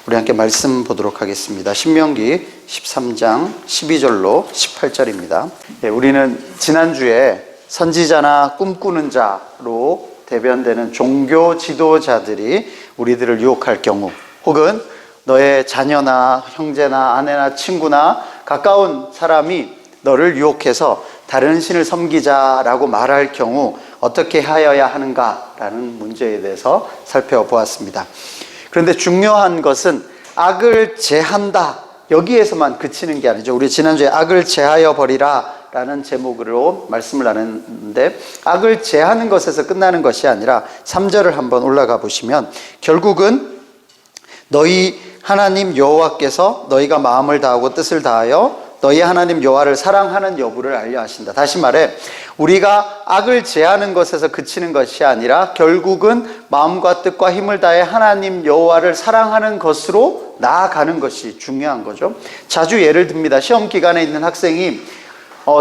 우리 함께 말씀 보도록 하겠습니다. 신명기 13장 12절로 18절입니다. 우리는 지난주에 선지자나 꿈꾸는 자로 대변되는 종교 지도자들이 우리들을 유혹할 경우, 혹은 너의 자녀나 형제나 아내나 친구나 가까운 사람이 너를 유혹해서 다른 신을 섬기자라고 말할 경우 어떻게 하여야 하는가라는 문제에 대해서 살펴보았습니다. 그런데 중요한 것은 악을 제한다, 여기에서만 그치는 게 아니죠. 우리 지난주에 악을 제하여 버리라 라는 제목으로 말씀을 나눴는데, 악을 제하는 것에서 끝나는 것이 아니라 3절을 한번 올라가 보시면, 결국은 너희 하나님 여호와께서 너희가 마음을 다하고 뜻을 다하여 너희 하나님 여호와를 사랑하는 여부를 알려 하신다. 다시 말해, 우리가 악을 제하는 것에서 그치는 것이 아니라 결국은 마음과 뜻과 힘을 다해 하나님 여호와를 사랑하는 것으로 나아가는 것이 중요한 거죠. 자주 예를 듭니다. 시험 기간에 있는 학생이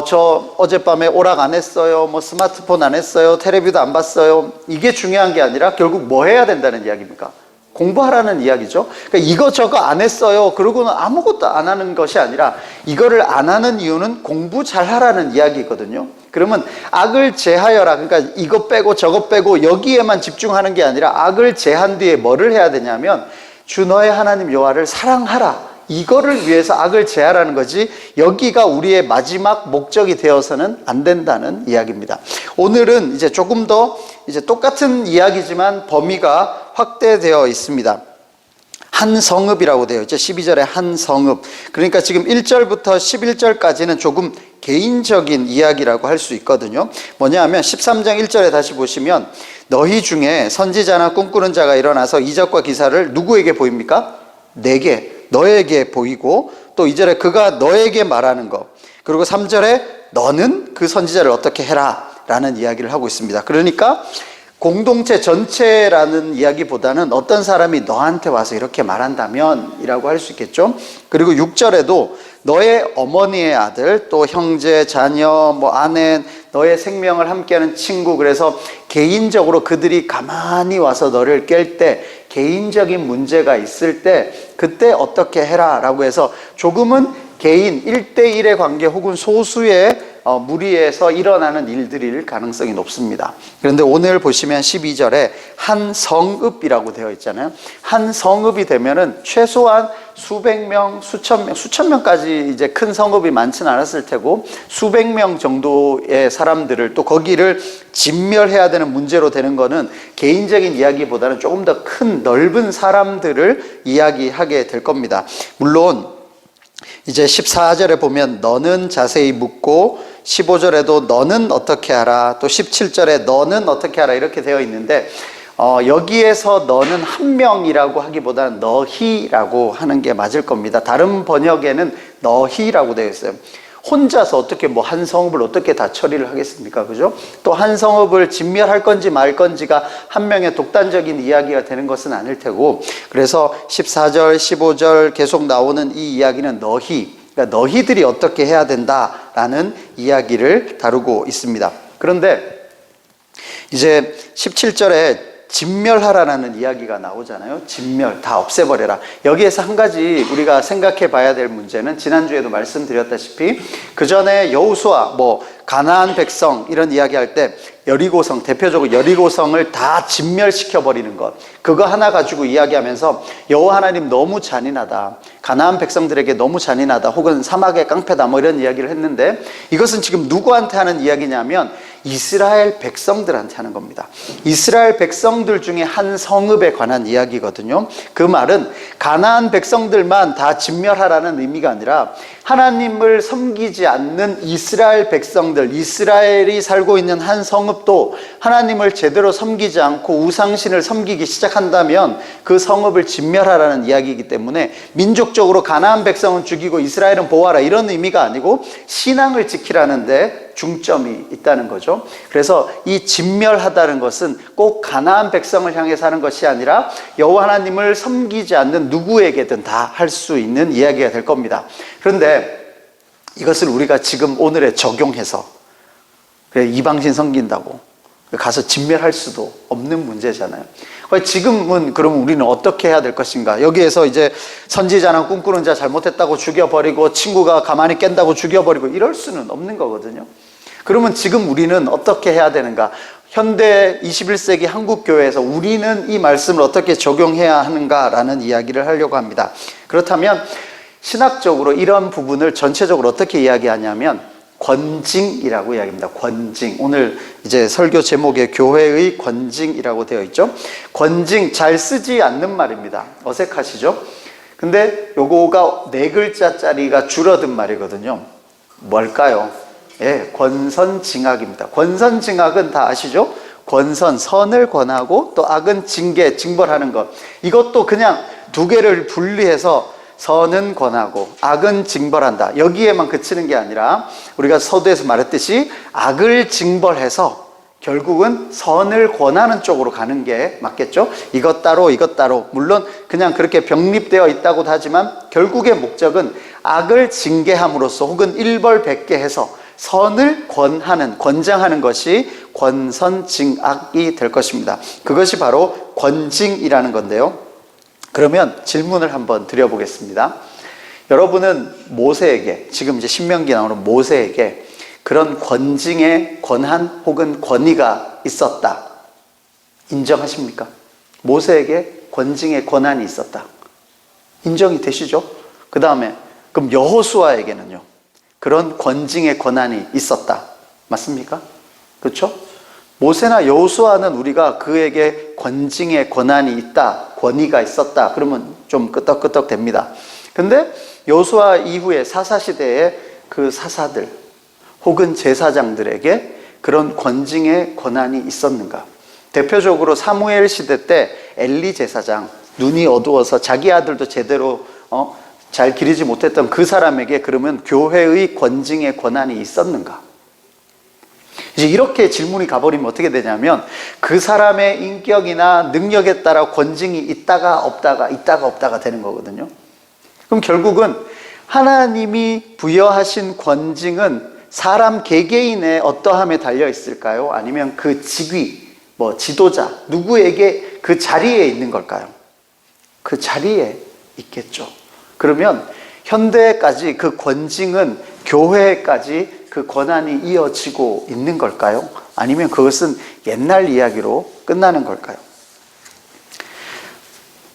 저 어젯밤에 오락 안 했어요, 스마트폰 안 했어요, 텔레비도 안 봤어요, 이게 중요한 게 아니라 결국 뭐 해야 된다는 이야기입니까? 공부하라는 이야기죠. 그러니까 이거 저거 안 했어요 그러고는 아무것도 안 하는 것이 아니라, 이거를 안 하는 이유는 공부 잘 하라는 이야기거든요. 그러면 악을 제하여라, 그러니까 이거 빼고 저거 빼고 여기에만 집중하는 게 아니라 악을 제한 뒤에 뭐를 해야 되냐면, 주 너의 하나님 여호와를 사랑하라, 이거를 위해서 악을 제하라는 거지, 여기가 우리의 마지막 목적이 되어서는 안 된다는 이야기입니다. 오늘은 이제 조금 더 똑같은 이야기지만 범위가 확대되어 있습니다. 한 성읍이라고 되어 있죠. 12절에 한 성읍. 그러니까 지금 1절부터 11절까지는 조금 개인적인 이야기라고 할 수 있거든요. 뭐냐 하면 13장 1절에 다시 보시면, 너희 중에 선지자나 꿈꾸는 자가 일어나서 이적과 기사를 누구에게 보입니까? 내게, 너에게 보이고, 또 2절에 그가 너에게 말하는 것, 그리고 3절에 너는 그 선지자를 어떻게 해라 라는 이야기를 하고 있습니다. 그러니까 공동체 전체라는 이야기보다는 어떤 사람이 너한테 와서 이렇게 말한다면 이라고 할 수 있겠죠. 그리고 6절에도 너의 어머니의 아들, 또 형제, 자녀, 아내, 너의 생명을 함께하는 친구, 그래서 개인적으로 그들이 가만히 와서 너를 깰 때, 개인적인 문제가 있을 때 그때 어떻게 해라 라고 해서 조금은 개인 1대1의 관계 혹은 소수의 무리에서 일어나는 일들일 가능성이 높습니다. 그런데 오늘 보시면 12절에 한 성읍이라고 되어 있잖아요. 한 성읍이 되면은 최소한 수백 명, 수천 명까지 이제 큰 성읍이 많지는 않았을 테고, 수백 명 정도의 사람들을, 또 거기를 진멸해야 되는 문제로 되는 거는 개인적인 이야기보다는 조금 더 큰 넓은 사람들을 이야기하게 될 겁니다. 물론 이제 14절에 보면 너는 자세히 묻고, 15절에도 너는 어떻게 하라, 또 17절에 너는 어떻게 하라 이렇게 되어 있는데, 여기에서 너는 한 명이라고 하기보다는 너희라고 하는 게 맞을 겁니다. 다른 번역에는 너희라고 되어 있어요. 혼자서 어떻게 한 성읍을 어떻게 다 처리를 하겠습니까? 그죠? 또 한 성읍을 진멸할 건지 말 건지가 한 명의 독단적인 이야기가 되는 것은 아닐 테고, 그래서 14절, 15절 계속 나오는 이 이야기는 너희, 그러니까 너희들이 어떻게 해야 된다라는 이야기를 다루고 있습니다. 그런데 이제 17절에 진멸하라는 이야기가 나오잖아요. 진멸, 다 없애버려라. 여기에서 한 가지 우리가 생각해 봐야 될 문제는, 지난주에도 말씀드렸다시피 그 전에 여호수아, 가나안 백성 이런 이야기할 때 여리고성, 대표적으로 여리고성을 다 진멸시켜 버리는 것, 그거 하나 가지고 이야기하면서 여호와 하나님 너무 잔인하다, 가나안 백성들에게 너무 잔인하다, 혹은 사막의 깡패다, 이런 이야기를 했는데, 이것은 지금 누구한테 하는 이야기냐면 이스라엘 백성들한테 하는 겁니다. 이스라엘 백성들 중에 한 성읍에 관한 이야기거든요. 그 말은 가나안 백성들만 다 진멸하라는 의미가 아니라, 하나님을 섬기지 않는 이스라엘 백성들, 이스라엘이 살고 있는 한 성읍도 하나님을 제대로 섬기지 않고 우상신을 섬기기 시작한다면 그 성읍을 진멸하라는 이야기이기 때문에, 민족적으로 가나안 백성은 죽이고 이스라엘은 보호하라 이런 의미가 아니고 신앙을 지키라는 데 중점이 있다는 거죠. 그래서 이 진멸하다는 것은 꼭 가나안 백성을 향해서 하는 것이 아니라 여호와 하나님을 섬기지 않는 누구에게든 다 할 수 있는 이야기가 될 겁니다. 그런데 이것을 우리가 지금 오늘에 적용해서 이방신 섬긴다고 가서 진멸할 수도 없는 문제잖아요. 지금은 그럼 우리는 어떻게 해야 될 것인가? 여기에서 이제 선지자나 꿈꾸는 자 잘못했다고 죽여버리고 친구가 가만히 깬다고 죽여버리고 이럴 수는 없는 거거든요. 그러면 지금 우리는 어떻게 해야 되는가? 현대 21세기 한국 교회에서 우리는 이 말씀을 어떻게 적용해야 하는가라는 이야기를 하려고 합니다. 그렇다면 신학적으로 이런 부분을 전체적으로 어떻게 이야기하냐면 권징이라고 이야기합니다. 권징. 오늘 이제 설교 제목에 교회의 권징이라고 되어 있죠. 권징, 잘 쓰지 않는 말입니다. 어색하시죠? 근데 요거가 4글자짜리가 줄어든 말이거든요. 뭘까요? 예, 권선징악입니다. 권선징악은 다 아시죠? 권선, 선을 권하고 또 악은 징계, 징벌하는 것. 이것도 그냥 2개를 분리해서 선은 권하고 악은 징벌한다. 여기에만 그치는 게 아니라 우리가 서두에서 말했듯이 악을 징벌해서 결국은 선을 권하는 쪽으로 가는 게 맞겠죠? 이것 따로 이것 따로. 물론 그냥 그렇게 병립되어 있다고도 하지만 결국의 목적은 악을 징계함으로써 혹은 일벌백계 해서 선을 권하는, 권장하는 것이 권선징악이 될 것입니다. 그것이 바로 권징이라는 건데요. 그러면 질문을 한번 드려보겠습니다. 여러분은 모세에게, 지금 이제 신명기 나오는 모세에게 그런 권징의 권한 혹은 권위가 있었다, 인정하십니까? 모세에게 권징의 권한이 있었다, 인정이 되시죠? 그 다음에 그럼 여호수아에게는요, 그런 권징의 권한이 있었다, 맞습니까? 그렇죠? 모세나 여호수아는 우리가 그에게 권징의 권한이 있다, 권위가 있었다 그러면 좀 끄떡끄떡 됩니다. 근데 여호수아 이후에 사사시대의 그 사사들 혹은 제사장들에게 그런 권징의 권한이 있었는가? 대표적으로 사무엘 시대 때 엘리 제사장, 눈이 어두워서 자기 아들도 제대로 잘 기르지 못했던 그 사람에게 그러면 교회의 권징의 권한이 있었는가? 이제 이렇게 질문이 가버리면 어떻게 되냐면 그 사람의 인격이나 능력에 따라 권징이 있다가 없다가 되는 거거든요. 그럼 결국은 하나님이 부여하신 권징은 사람 개개인의 어떠함에 달려 있을까요? 아니면 그 직위, 지도자, 누구에게 그 자리에 있는 걸까요? 그 자리에 있겠죠. 그러면 현대까지 그 권징은 교회까지 그 권한이 이어지고 있는 걸까요? 아니면 그것은 옛날 이야기로 끝나는 걸까요?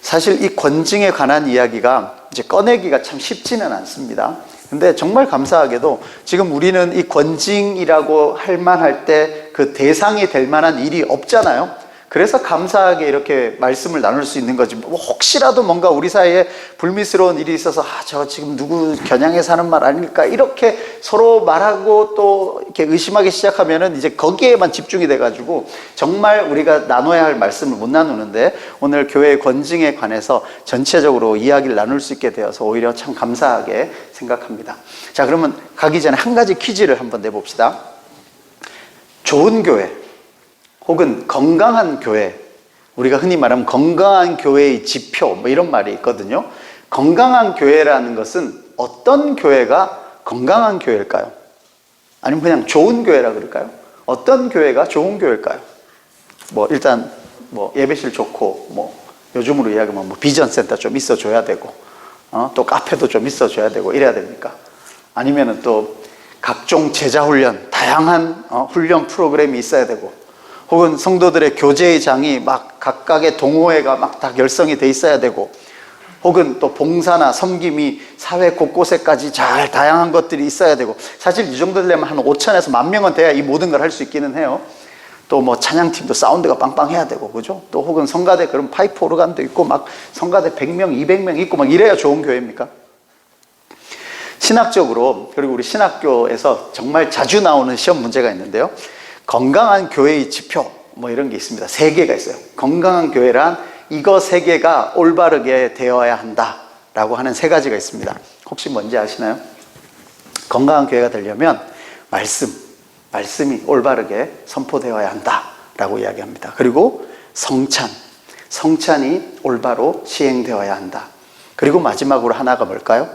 사실 이 권징에 관한 이야기가 이제 꺼내기가 참 쉽지는 않습니다. 근데 정말 감사하게도 지금 우리는 이 권징이라고 할 만할 때 그 대상이 될 만한 일이 없잖아요. 그래서 감사하게 이렇게 말씀을 나눌 수 있는 거지. 혹시라도 뭔가 우리 사이에 불미스러운 일이 있어서 저 지금 누구 겨냥해서 하는 말 아닐까 이렇게 서로 말하고 또 이렇게 의심하기 시작하면은 이제 거기에만 집중이 돼가지고 정말 우리가 나눠야 할 말씀을 못 나누는데 오늘 교회의 권징에 관해서 전체적으로 이야기를 나눌 수 있게 되어서 오히려 참 감사하게 생각합니다. 자, 그러면 가기 전에 한 가지 퀴즈를 한번 내봅시다. 좋은 교회 혹은 건강한 교회, 우리가 흔히 말하면 건강한 교회의 지표 이런 말이 있거든요. 건강한 교회라는 것은 어떤 교회가 건강한 교회일까요? 아니면 그냥 좋은 교회라 그럴까요? 어떤 교회가 좋은 교회일까요? 일단 예배실 좋고 요즘으로 이야기하면 비전 센터 좀 있어줘야 되고 또 카페도 좀 있어줘야 되고 이래야 됩니까? 아니면은 또 각종 제자 훈련, 다양한 훈련 프로그램이 있어야 되고 혹은 성도들의 교제의 장이 막 각각의 동호회가 막 다 결성이 돼 있어야 되고 혹은 또 봉사나 섬김이 사회 곳곳에까지 잘 다양한 것들이 있어야 되고 사실 이 정도 되려면 한 5천에서 10,000명은 돼야 이 모든 걸 할 수 있기는 해요. 또 찬양팀도 사운드가 빵빵해야 되고 그죠? 또 혹은 성가대 그런 파이프 오르간도 있고 막 성가대 100명, 200명 있고 막 이래야 좋은 교회입니까? 신학적으로 그리고 우리 신학교에서 정말 자주 나오는 시험 문제가 있는데요. 건강한 교회의 지표 이런 게 있습니다. 3개가 있어요. 건강한 교회란 이거 3개가 올바르게 되어야 한다라고 하는 3가지가 있습니다. 혹시 뭔지 아시나요? 건강한 교회가 되려면 말씀이 올바르게 선포되어야 한다라고 이야기합니다. 그리고 성찬이 올바로 시행되어야 한다. 그리고 마지막으로 하나가 뭘까요?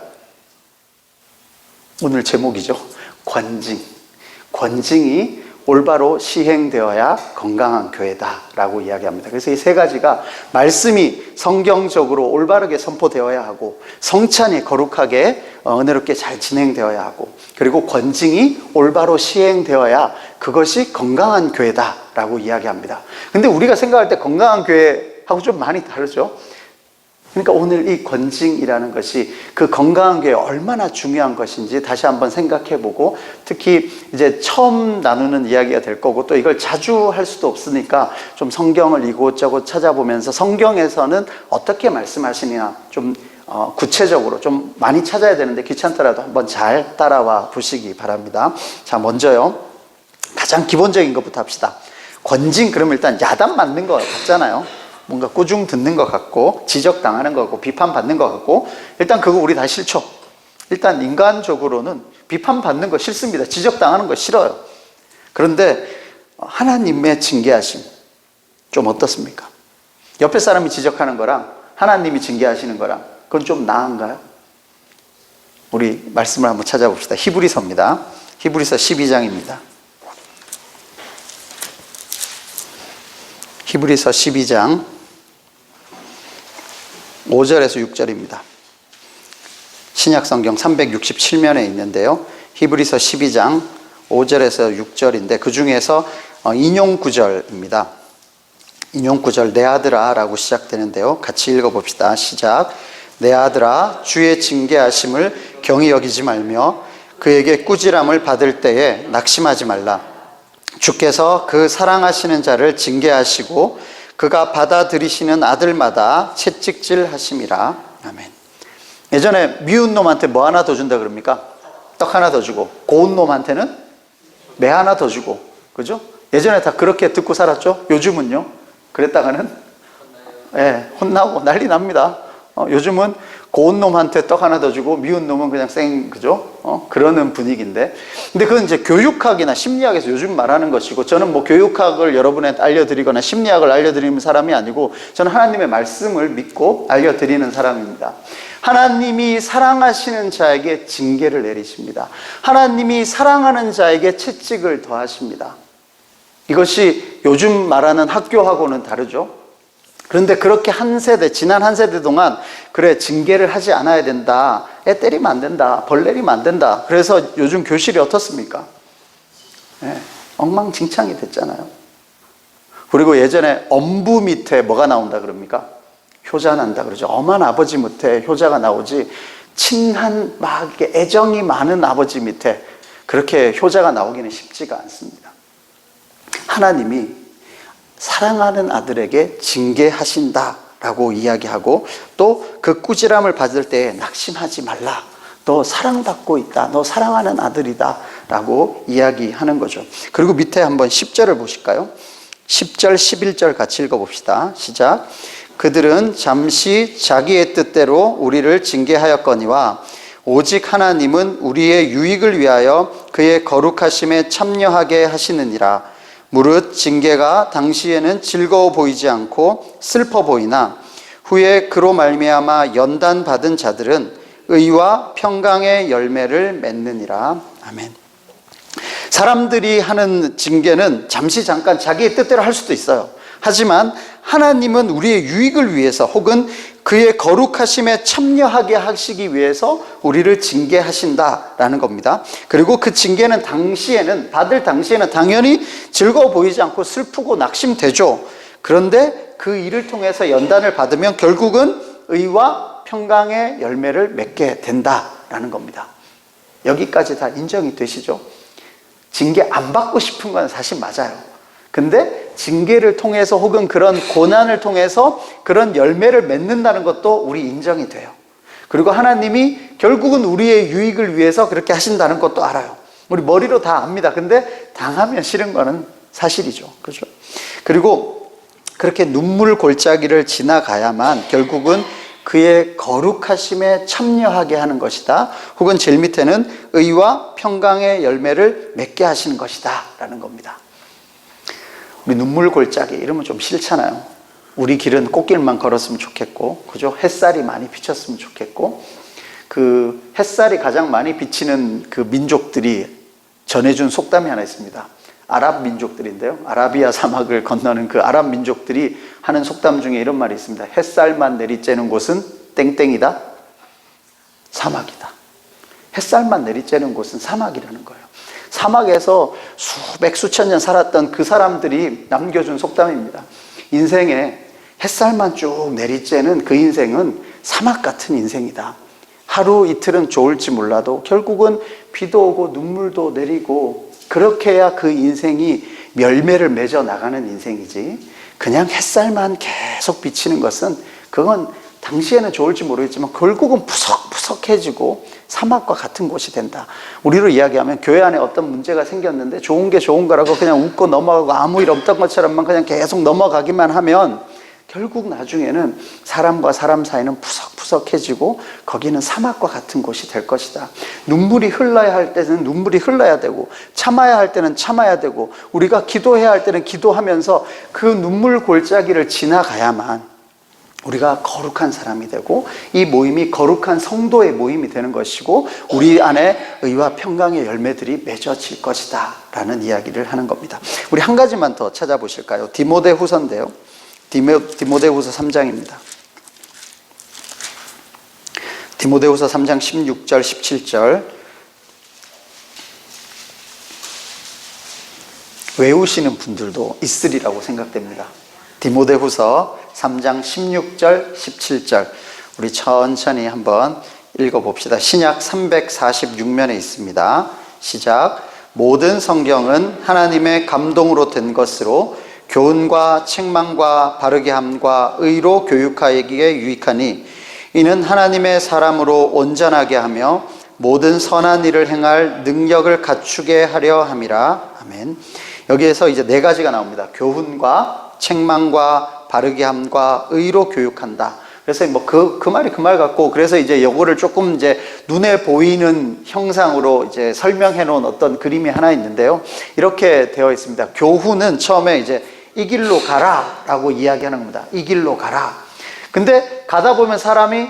오늘 제목이죠. 권징이 올바로 시행되어야 건강한 교회다라고 이야기합니다. 그래서 이 세 가지가 말씀이 성경적으로 올바르게 선포되어야 하고, 성찬이 거룩하게 은혜롭게 잘 진행되어야 하고, 그리고 권징이 올바로 시행되어야 그것이 건강한 교회다라고 이야기합니다. 근데 우리가 생각할 때 건강한 교회하고 좀 많이 다르죠. 그러니까 오늘 이 권징이라는 것이 그 건강한 교회에 얼마나 중요한 것인지 다시 한번 생각해보고, 특히 이제 처음 나누는 이야기가 될 거고, 또 이걸 자주 할 수도 없으니까 좀 성경을 이곳저곳 찾아보면서 성경에서는 어떻게 말씀하시냐 좀 구체적으로 좀 많이 찾아야 되는데 귀찮더라도 한번 잘 따라와 보시기 바랍니다. 자, 먼저요, 가장 기본적인 것부터 합시다. 권징 그러면 일단 야단 맞는 거 같잖아요. 뭔가 꾸중 듣는 것 같고, 지적당하는 것 같고, 비판받는 것 같고, 일단 그거 우리 다 싫죠. 일단 인간적으로는 비판받는 거 싫습니다. 지적당하는 거 싫어요. 그런데 하나님의 징계하심 좀 어떻습니까? 옆에 사람이 지적하는 거랑 하나님이 징계하시는 거랑 그건 좀 나은가요? 우리 말씀을 한번 찾아봅시다. 히브리서입니다. 히브리서 12장입니다. 히브리서 12장 5절에서 6절입니다. 신약성경 367면에 있는데요. 히브리서 12장 5절에서 6절인데 그 중에서 인용 구절입니다. 인용 구절, 내 아들아 라고 시작되는데요. 같이 읽어봅시다. 시작. 내 아들아, 주의 징계하심을 경히 여기지 말며 그에게 꾸지람을 받을 때에 낙심하지 말라. 주께서 그 사랑하시는 자를 징계하시고 그가 받아들이시는 아들마다 채찍질 하심이라. 아멘. 예전에 미운 놈한테 뭐 하나 더 준다 그럽니까? 떡 하나 더 주고, 고운 놈한테는 매 하나 더 주고, 그죠? 예전에 다 그렇게 듣고 살았죠? 요즘은요? 그랬다가는 혼나고 난리 납니다. 요즘은 고운 놈한테 떡 하나 더 주고 미운 놈은 그냥 그죠? 그러는 분위기인데, 근데 그건 이제 교육학이나 심리학에서 요즘 말하는 것이고, 저는 뭐 교육학을 여러분한테 알려드리거나 심리학을 알려드리는 사람이 아니고, 저는 하나님의 말씀을 믿고 알려드리는 사람입니다. 하나님이 사랑하시는 자에게 징계를 내리십니다. 하나님이 사랑하는 자에게 채찍을 더하십니다. 이것이 요즘 말하는 학교하고는 다르죠. 그런데 그렇게 지난 한 세대 동안, 그래, 징계를 하지 않아야 된다, 애 때리면 안 된다, 벌 내리면 안 된다, 그래서 요즘 교실이 어떻습니까? 엉망진창이 됐잖아요. 그리고 예전에 엄부 밑에 뭐가 나온다 그럽니까? 효자 난다 그러죠. 엄한 아버지 밑에 효자가 나오지, 친한 막 이렇게 애정이 많은 아버지 밑에 그렇게 효자가 나오기는 쉽지가 않습니다. 하나님이 사랑하는 아들에게 징계하신다라고 이야기하고, 또 그 꾸지람을 받을 때 낙심하지 말라. 너 사랑받고 있다. 너 사랑하는 아들이다. 라고 이야기하는 거죠. 그리고 밑에 한번 10절을 보실까요? 10절, 11절 같이 읽어봅시다. 시작. 그들은 잠시 자기의 뜻대로 우리를 징계하였거니와 오직 하나님은 우리의 유익을 위하여 그의 거룩하심에 참여하게 하시느니라. 무릇 징계가 당시에는 즐거워 보이지 않고 슬퍼 보이나 후에 그로 말미암아 연단받은 자들은 의와 평강의 열매를 맺느니라. 아멘. 사람들이 하는 징계는 잠깐 자기의 뜻대로 할 수도 있어요. 하지만 하나님은 우리의 유익을 위해서, 혹은 그의 거룩하심에 참여하게 하시기 위해서 우리를 징계하신다라는 겁니다. 그리고 그 징계는 받을 당시에는 당연히 즐거워 보이지 않고 슬프고 낙심되죠. 그런데 그 일을 통해서 연단을 받으면 결국은 의와 평강의 열매를 맺게 된다라는 겁니다. 여기까지 다 인정이 되시죠? 징계 안 받고 싶은 건 사실 맞아요. 근데 징계를 통해서, 혹은 그런 고난을 통해서 그런 열매를 맺는다는 것도 우리 인정이 돼요. 그리고 하나님이 결국은 우리의 유익을 위해서 그렇게 하신다는 것도 알아요. 우리 머리로 다 압니다. 근데 당하면 싫은 거는 사실이죠. 그렇죠? 그리고 그렇게 눈물 골짜기를 지나가야만 결국은 그의 거룩하심에 참여하게 하는 것이다. 혹은 제일 밑에는 의와 평강의 열매를 맺게 하시는 것이다 라는 겁니다. 우리 눈물 골짜기 이러면 좀 싫잖아요. 우리 길은 꽃길만 걸었으면 좋겠고, 그죠? 햇살이 많이 비쳤으면 좋겠고, 그 햇살이 가장 많이 비치는 그 민족들이 전해준 속담이 하나 있습니다. 아랍 민족들인데요. 아라비아 사막을 건너는 그 아랍 민족들이 하는 속담 중에 이런 말이 있습니다. 햇살만 내리쬐는 곳은 땡땡이다, 사막이다. 햇살만 내리쬐는 곳은 사막이라는 거예요. 사막에서 수백 수천 년 살았던 그 사람들이 남겨준 속담입니다. 인생에 햇살만 쭉 내리쬐는 그 인생은 사막 같은 인생이다. 하루 이틀은 좋을지 몰라도 결국은 비도 오고 눈물도 내리고 그렇게 해야 그 인생이 열매를 맺어 나가는 인생이지, 그냥 햇살만 계속 비치는 것은 그건 당시에는 좋을지 모르겠지만 결국은 푸석푸석해지고 사막과 같은 곳이 된다. 우리로 이야기하면 교회 안에 어떤 문제가 생겼는데 좋은 게 좋은 거라고 그냥 웃고 넘어가고 아무 일 없던 것처럼만 그냥 계속 넘어가기만 하면 결국 나중에는 사람과 사람 사이는 푸석푸석해지고 거기는 사막과 같은 곳이 될 것이다. 눈물이 흘러야 할 때는 눈물이 흘러야 되고, 참아야 할 때는 참아야 되고, 우리가 기도해야 할 때는 기도하면서 그 눈물 골짜기를 지나가야만 우리가 거룩한 사람이 되고 이 모임이 거룩한 성도의 모임이 되는 것이고 우리 안에 의와 평강의 열매들이 맺어질 것이다 라는 이야기를 하는 겁니다. 우리 한 가지만 더 찾아보실까요? 디모데후서인데요. 디모데후서 3장입니다. 디모데후서 3장 16절 17절 외우시는 분들도 있으리라고 생각됩니다. 디모데후서 3장 16절 17절 우리 천천히 한번 읽어봅시다. 신약 346면에 있습니다. 시작. 모든 성경은 하나님의 감동으로 된 것으로 교훈과 책망과 바르게 함과 의로 교육하기에 유익하니 이는 하나님의 사람으로 온전하게 하며 모든 선한 일을 행할 능력을 갖추게 하려 함이라. 아멘. 여기에서 이제 네 가지가 나옵니다. 교훈과 책망과 바르게 함과 의로 교육한다. 그래서 뭐 그 말이 그 말 같고, 그래서 이제 요거를 조금 이제 눈에 보이는 형상으로 이제 설명해 놓은 어떤 그림이 하나 있는데요. 이렇게 되어 있습니다. 교훈은 처음에 이제 이 길로 가라 라고 이야기하는 겁니다. 이 길로 가라. 근데 가다 보면 사람이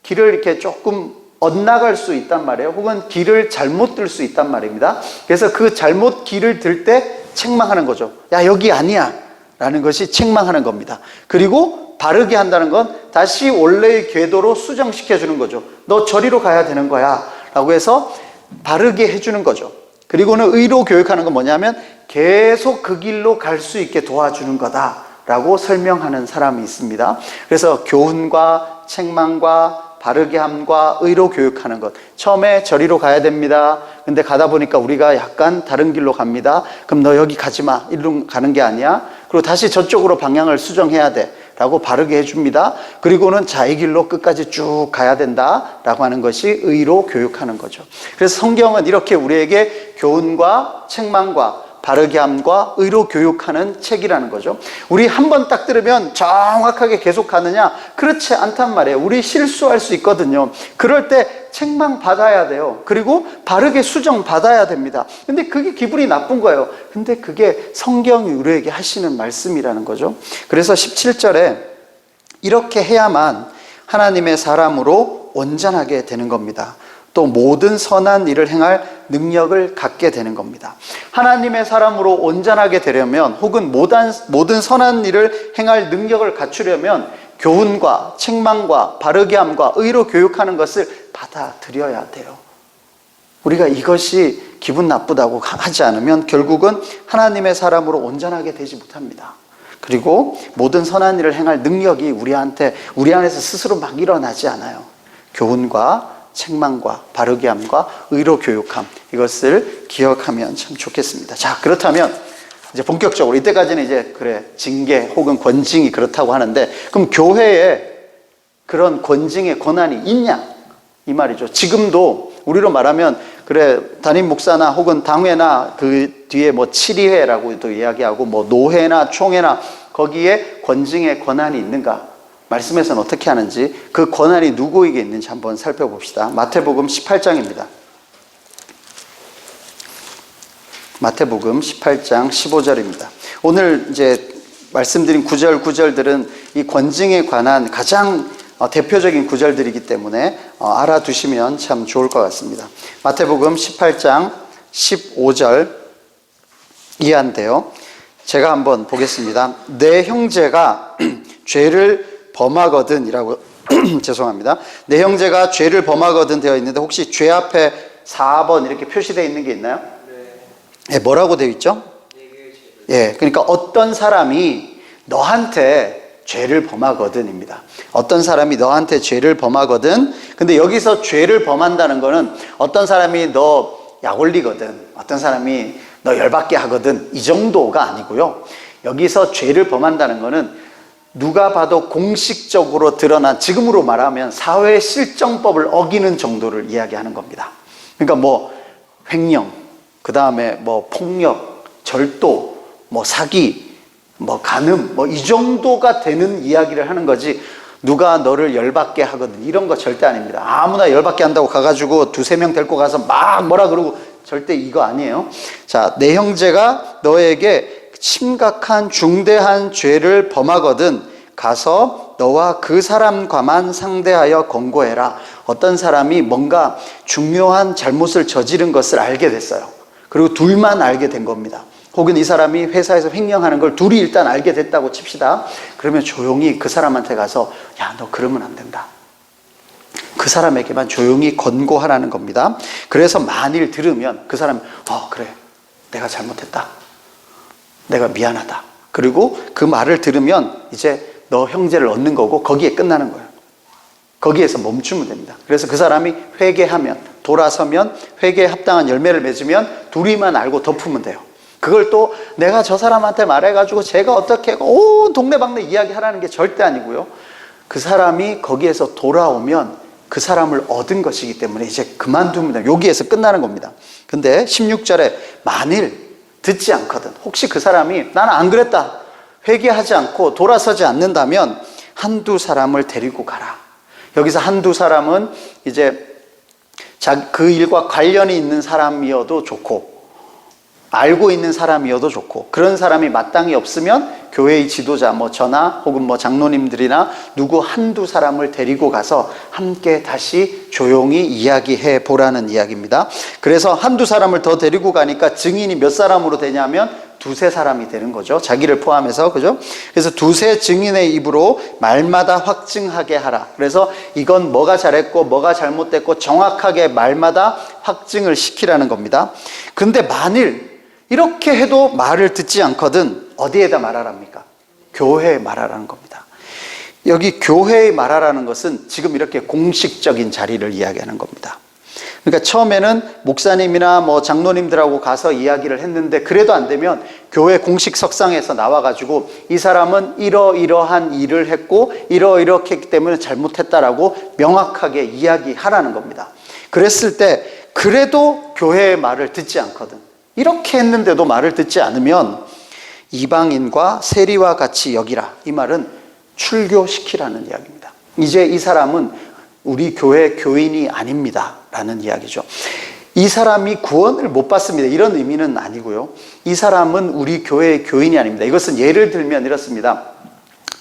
길을 이렇게 조금 엇나갈 수 있단 말이에요. 혹은 길을 잘못 들 수 있단 말입니다. 그래서 그 잘못 길을 들 때 책망하는 거죠. 야, 여기 아니야 라는 것이 책망하는 겁니다. 그리고 바르게 한다는 건 다시 원래의 궤도로 수정시켜 주는 거죠. 너 저리로 가야 되는 거야 라고 해서 바르게 해주는 거죠. 그리고는 의로 교육하는 건 뭐냐면 계속 그 길로 갈 수 있게 도와주는 거다 라고 설명하는 사람이 있습니다. 그래서 교훈과 책망과 바르게 함과 의로 교육하는 것. 처음에 저리로 가야 됩니다. 근데 가다 보니까 우리가 약간 다른 길로 갑니다. 그럼 너 여기 가지 마. 이리로 가는 게 아니야. 그리고 다시 저쪽으로 방향을 수정해야 돼 라고 바르게 해줍니다. 그리고는 자, 이 길로 끝까지 쭉 가야 된다 라고 하는 것이 의로 교육하는 거죠. 그래서 성경은 이렇게 우리에게 교훈과 책망과 바르게 함과 의로 교육하는 책이라는 거죠. 우리 한 번 딱 들으면 정확하게 계속 가느냐? 그렇지 않단 말이에요. 우리 실수할 수 있거든요. 그럴 때 책망 받아야 돼요. 그리고 바르게 수정 받아야 됩니다. 근데 그게 기분이 나쁜 거예요. 근데 그게 성경이 우리에게 하시는 말씀이라는 거죠. 그래서 17절에 이렇게 해야만 하나님의 사람으로 온전하게 되는 겁니다. 또 모든 선한 일을 행할 능력을 갖게 되는 겁니다. 하나님의 사람으로 온전하게 되려면, 혹은 모든 선한 일을 행할 능력을 갖추려면 교훈과 책망과 바르게 함과 의로 교육하는 것을 받아들여야 돼요. 우리가 이것이 기분 나쁘다고 하지 않으면 결국은 하나님의 사람으로 온전하게 되지 못합니다. 그리고 모든 선한 일을 행할 능력이 우리 안에서 스스로 막 일어나지 않아요. 교훈과 책망과 바르게 함과 의로 교육함, 이것을 기억하면 참 좋겠습니다. 자, 그렇다면 이제 본격적으로, 이때까지는 이제 징계 혹은 권징이 그렇다고 하는데, 그럼 교회에 그런 권징의 권한이 있냐 이 말이죠. 지금도 우리로 말하면 담임 목사나 혹은 당회나 그 뒤에 뭐 치리회라고도 이야기하고 뭐 노회나 총회나 거기에 권징의 권한이 있는가? 말씀에서는 어떻게 하는지, 그 권한이 누구에게 있는지 한번 살펴봅시다. 마태복음 18장입니다. 마태복음 18장 15절입니다. 오늘 이제 말씀드린 구절들은 이 권징에 관한 가장 대표적인 구절들이기 때문에 알아두시면 참 좋을 것 같습니다. 마태복음 18장 15절 이해한대요. 제가 한번 보겠습니다. 내 형제가 죄를 범하거든 이라고 죄송합니다. 내 형제가 죄를 범하거든 되어 있는데 혹시 죄 앞에 4번 이렇게 표시되어 있는 게 있나요? 네, 뭐라고 되어 있죠? 예, 그러니까 어떤 사람이 너한테 죄를 범하거든입니다. 어떤 사람이 너한테 죄를 범하거든. 근데 여기서 죄를 범한다는 거는 어떤 사람이 너 약 올리거든, 어떤 사람이 너 열받게 하거든, 이 정도가 아니고요. 여기서 죄를 범한다는 거는 누가 봐도 공식적으로 드러난, 지금으로 말하면 사회 실정법을 어기는 정도를 이야기하는 겁니다. 그러니까 뭐 횡령, 그 다음에 뭐 폭력, 절도, 뭐 사기, 뭐 간음, 뭐 이 정도가 되는 이야기를 하는 거지, 누가 너를 열받게 하거든 이런 거 절대 아닙니다. 아무나 열받게 한다고 가가지고 2-3명 데리고 가서 막 뭐라 그러고, 절대 이거 아니에요. 자, 내 형제가 너에게 심각한 중대한 죄를 범하거든 가서 너와 그 사람과만 상대하여 권고해라. 어떤 사람이 뭔가 중요한 잘못을 저지른 것을 알게 됐어요. 그리고 둘만 알게 된 겁니다. 혹은 이 사람이 회사에서 횡령하는 걸 둘이 일단 알게 됐다고 칩시다. 그러면 조용히 그 사람한테 가서 야, 너 그러면 안 된다. 그 사람에게만 조용히 권고하라는 겁니다. 그래서 만일 들으면 그 사람이 그래, 내가 잘못했다, 내가 미안하다. 그리고 그 말을 들으면 이제 너 형제를 얻는 거고 거기에 끝나는 거예요. 거기에서 멈추면 됩니다. 그래서 그 사람이 회개하면, 돌아서면, 회개에 합당한 열매를 맺으면 둘이만 알고 덮으면 돼요. 그걸 또 내가 저 사람한테 말해가지고 제가 어떻게 온 동네방네 이야기하라는 게 절대 아니고요. 그 사람이 거기에서 돌아오면 그 사람을 얻은 것이기 때문에 이제 그만두면 돼요. 여기에서 끝나는 겁니다. 근데 16절에 만일 듣지 않거든, 혹시 그 사람이 나는 안 그랬다, 회개하지 않고 돌아서지 않는다면 한두 사람을 데리고 가라. 여기서 한두 사람은 이제 그 일과 관련이 있는 사람이어도 좋고 알고 있는 사람이어도 좋고, 그런 사람이 마땅히 없으면 교회의 지도자, 뭐 저나 혹은 뭐 장로님들이나 누구 한두 사람을 데리고 가서 함께 다시 조용히 이야기해 보라는 이야기입니다. 그래서 한두 사람을 더 데리고 가니까 증인이 몇 사람으로 되냐면 2-3사람이 되는 거죠. 자기를 포함해서, 그죠? 그래서 2-3 증인의 입으로 말마다 확증하게 하라. 그래서 이건 뭐가 잘했고 뭐가 잘못됐고 정확하게 말마다 확증을 시키라는 겁니다. 근데 만일 이렇게 해도 말을 듣지 않거든 어디에다 말하랍니까? 교회에 말하라는 겁니다. 여기 교회에 말하라는 것은 지금 이렇게 공식적인 자리를 이야기하는 겁니다. 그러니까 처음에는 목사님이나 뭐 장로님들하고 가서 이야기를 했는데 그래도 안 되면 교회 공식 석상에서 나와가지고 이 사람은 이러이러한 일을 했고 이렇게 했기 때문에 잘못했다라고 명확하게 이야기하라는 겁니다. 그랬을 때 그래도 교회의 말을 듣지 않거든, 이렇게 했는데도 말을 듣지 않으면 이방인과 세리와 같이 여기라. 이 말은 출교시키라는 이야기입니다. 이제 이 사람은 우리 교회 교인이 아닙니다 라는 이야기죠. 이 사람이 구원을 못 받습니다, 이런 의미는 아니고요. 이 사람은 우리 교회의 교인이 아닙니다. 이것은 예를 들면 이렇습니다.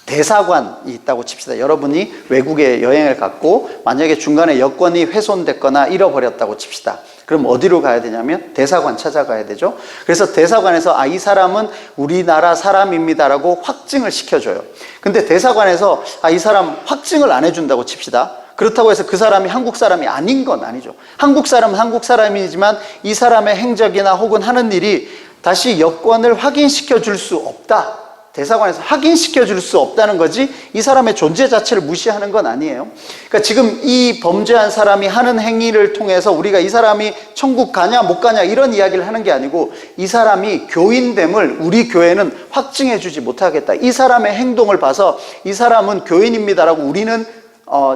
대사관이 있다고 칩시다. 여러분이 외국에 여행을 갔고 만약에 중간에 여권이 훼손됐거나 잃어버렸다고 칩시다. 그럼 어디로 가야 되냐면 대사관 찾아가야 되죠. 그래서 대사관에서 이 사람은 우리나라 사람입니다라고 확증을 시켜줘요. 근데 대사관에서 이 사람 확증을 안 해준다고 칩시다. 그렇다고 해서 그 사람이 한국 사람이 아닌 건 아니죠. 한국 사람은 한국 사람이지만 이 사람의 행적이나 혹은 하는 일이 다시 여권을 확인시켜 줄 수 없다. 대사관에서 확인시켜 줄 수 없다는 거지 이 사람의 존재 자체를 무시하는 건 아니에요. 그러니까 지금 이 범죄한 사람이 하는 행위를 통해서 우리가 이 사람이 천국 가냐 못 가냐 이런 이야기를 하는 게 아니고 이 사람이 교인됨을 우리 교회는 확증해 주지 못하겠다. 이 사람의 행동을 봐서 이 사람은 교인입니다라고 우리는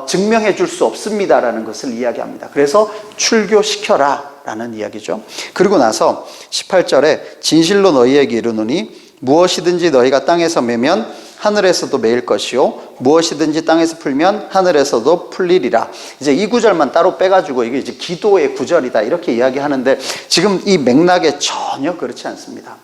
증명해 줄 수 없습니다라는 것을 이야기합니다. 그래서 출교시켜라 라는 이야기죠. 그리고 나서 18절에 진실로 너희에게 이르노니 무엇이든지 너희가 땅에서 매면 하늘에서도 매일 것이요 무엇이든지 땅에서 풀면 하늘에서도 풀리리라. 이제 이 구절만 따로 빼가지고 이게 이제 기도의 구절이다 이렇게 이야기하는데 지금 이 맥락에 전혀 그렇지 않습니다.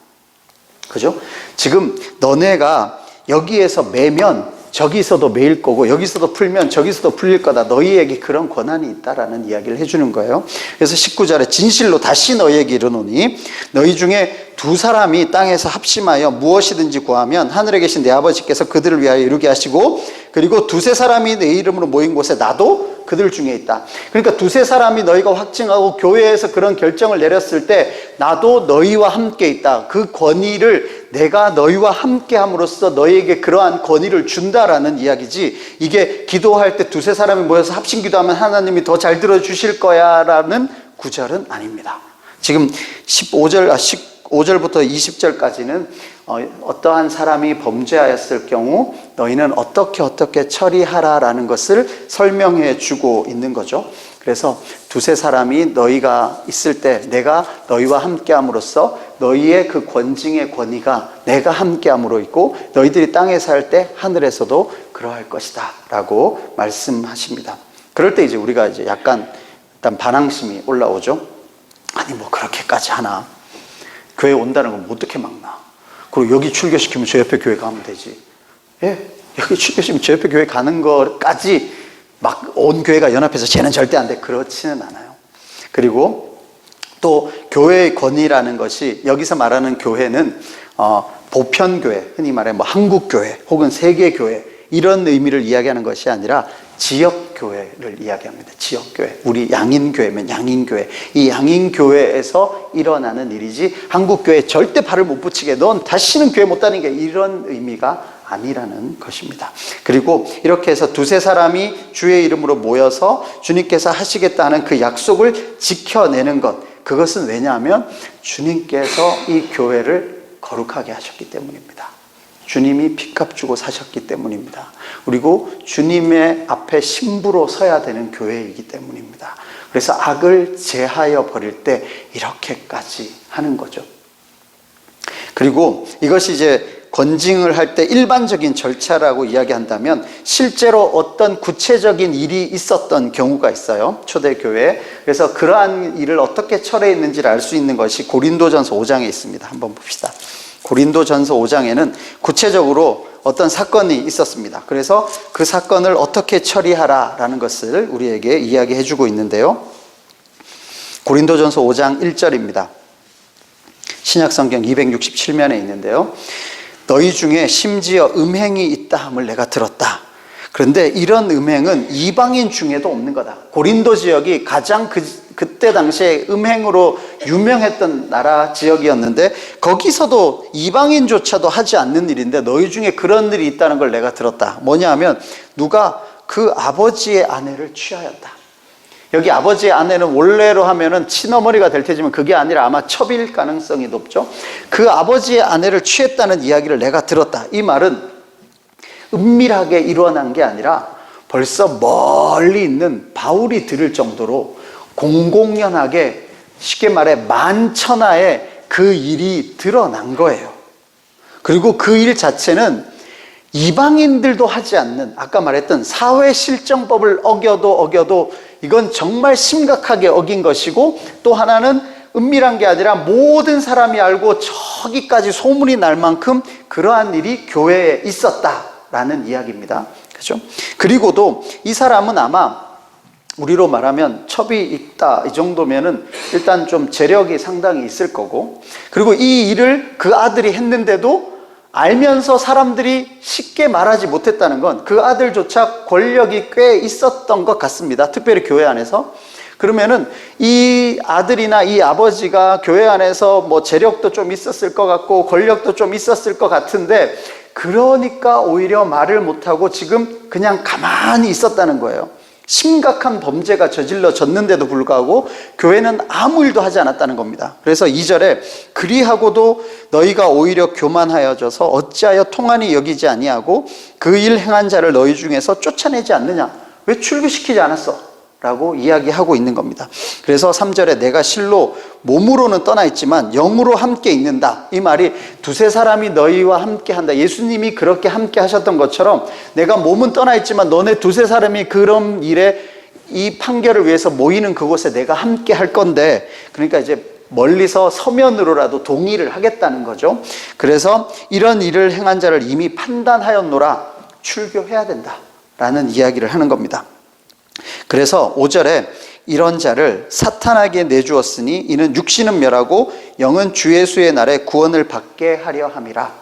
그죠? 지금 너네가 여기에서 매면 저기서도 매일 거고 여기서도 풀면 저기서도 풀릴 거다. 너희에게 그런 권한이 있다라는 이야기를 해주는 거예요. 그래서 19절에 진실로 다시 너희에게 이르노니 너희 중에 두 사람이 땅에서 합심하여 무엇이든지 구하면 하늘에 계신 내 아버지께서 그들을 위하여 이루게 하시고, 그리고 두세 사람이 내 이름으로 모인 곳에 나도 그들 중에 있다. 그러니까 두세 사람이 너희가 확증하고 교회에서 그런 결정을 내렸을 때 나도 너희와 함께 있다. 그 권위를 내가 너희와 함께 함으로써 너희에게 그러한 권위를 준다라는 이야기지, 이게 기도할 때 두세 사람이 모여서 합심 기도하면 하나님이 더 잘 들어주실 거야 라는 구절은 아닙니다. 지금 15절부터 20절까지는 어떠한 사람이 범죄하였을 경우 너희는 어떻게 처리하라라는 것을 설명해 주고 있는 거죠. 그래서 두세 사람이 너희가 있을 때 내가 너희와 함께함으로써 너희의 그 권징의 권위가 내가 함께함으로 있고, 너희들이 땅에 살 때 하늘에서도 그러할 것이다 라고 말씀하십니다. 그럴 때 이제 우리가 이제 약간 일단 반항심이 올라오죠. 아니 뭐 그렇게까지 하나, 교회 온다는 건 어떻게 막나, 그리고 여기 출교시키면 저 옆에 교회 가면 되지, 예? 여기 출교시키면 저 옆에 교회 가는 거까지 막 온 교회가 연합해서 쟤는 절대 안 돼, 그렇지는 않아요. 그리고 또 교회의 권위라는 것이, 여기서 말하는 교회는 보편교회, 흔히 말해 뭐 한국교회 혹은 세계교회 이런 의미를 이야기하는 것이 아니라 지역교회를 이야기합니다. 지역교회. 우리 양인교회면 양인교회. 이 양인교회에서 일어나는 일이지, 한국교회에 절대 발을 못 붙이게, 넌 다시는 교회 못 다니게, 이런 의미가 아니라는 것입니다. 그리고 이렇게 해서 두세 사람이 주의 이름으로 모여서 주님께서 하시겠다는 그 약속을 지켜내는 것, 그것은 왜냐하면 주님께서 이 교회를 거룩하게 하셨기 때문입니다. 주님이 핏값 주고 사셨기 때문입니다. 그리고 주님의 앞에 신부로 서야 되는 교회이기 때문입니다. 그래서 악을 제하여 버릴 때 이렇게까지 하는 거죠. 그리고 이것이 이제 권징을 할 때 일반적인 절차라고 이야기한다면, 실제로 어떤 구체적인 일이 있었던 경우가 있어요, 초대교회에. 그래서 그러한 일을 어떻게 처리했는지를 알 수 있는 것이 고린도전서 5장에 있습니다. 한번 봅시다. 고린도전서 5장에는 구체적으로 어떤 사건이 있었습니다. 그래서 그 사건을 어떻게 처리하라라는 것을 우리에게 이야기해 주고 있는데요. 고린도전서 5장 1절입니다. 신약성경 267면에 있는데요. 너희 중에 심지어 음행이 있다 함을 내가 들었다. 그런데 이런 음행은 이방인 중에도 없는 거다. 고린도 지역이 가장 그때 당시에 음행으로 유명했던 나라 지역이었는데, 거기서도 이방인조차도 하지 않는 일인데 너희 중에 그런 일이 있다는 걸 내가 들었다. 뭐냐 하면, 누가 그 아버지의 아내를 취하였다. 여기 아버지의 아내는 원래로 하면은 친어머니가 될 테지만 그게 아니라 아마 첩일 가능성이 높죠. 그 아버지의 아내를 취했다는 이야기를 내가 들었다. 이 말은 은밀하게 일어난 게 아니라 벌써 멀리 있는 바울이 들을 정도로 공공연하게, 쉽게 말해 만천하에 그 일이 드러난 거예요. 그리고 그 일 자체는 이방인들도 하지 않는, 아까 말했던 사회실정법을 어겨도 이건 정말 심각하게 어긴 것이고, 또 하나는 은밀한 게 아니라 모든 사람이 알고 저기까지 소문이 날 만큼 그러한 일이 교회에 있었다라는 이야기입니다. 그렇죠? 그리고도 이 사람은 아마 우리로 말하면 첩이 있다, 이 정도면은 일단 좀 재력이 상당히 있을 거고, 그리고 이 일을 그 아들이 했는데도 알면서 사람들이 쉽게 말하지 못했다는 건 그 아들조차 권력이 꽤 있었던 것 같습니다. 특별히 교회 안에서. 그러면은 이 아들이나 이 아버지가 교회 안에서 뭐 재력도 좀 있었을 것 같고 권력도 좀 있었을 것 같은데, 그러니까 오히려 말을 못하고 지금 그냥 가만히 있었다는 거예요. 심각한 범죄가 저질러졌는데도 불구하고 교회는 아무 일도 하지 않았다는 겁니다. 그래서 2절에 그리하고도 너희가 오히려 교만하여져서 어찌하여 통한이 여기지 아니하고 그 일 행한 자를 너희 중에서 쫓아내지 않느냐, 왜 출교시키지 않았어? 라고 이야기하고 있는 겁니다. 그래서 3절에 내가 실로 몸으로는 떠나 있지만 영으로 함께 있는다. 이 말이 두세 사람이 너희와 함께 한다. 예수님이 그렇게 함께 하셨던 것처럼 내가 몸은 떠나 있지만 너네 두세 사람이 그런 일에, 이 판결을 위해서 모이는 그곳에 내가 함께 할 건데, 그러니까 이제 멀리서 서면으로라도 동의를 하겠다는 거죠. 그래서 이런 일을 행한 자를 이미 판단하였노라, 출교해야 된다 라는 이야기를 하는 겁니다. 그래서 5절에 이런 자를 사탄에게 내주었으니 이는 육신은 멸하고 영은 주 예수의 날에 구원을 받게 하려 함이라.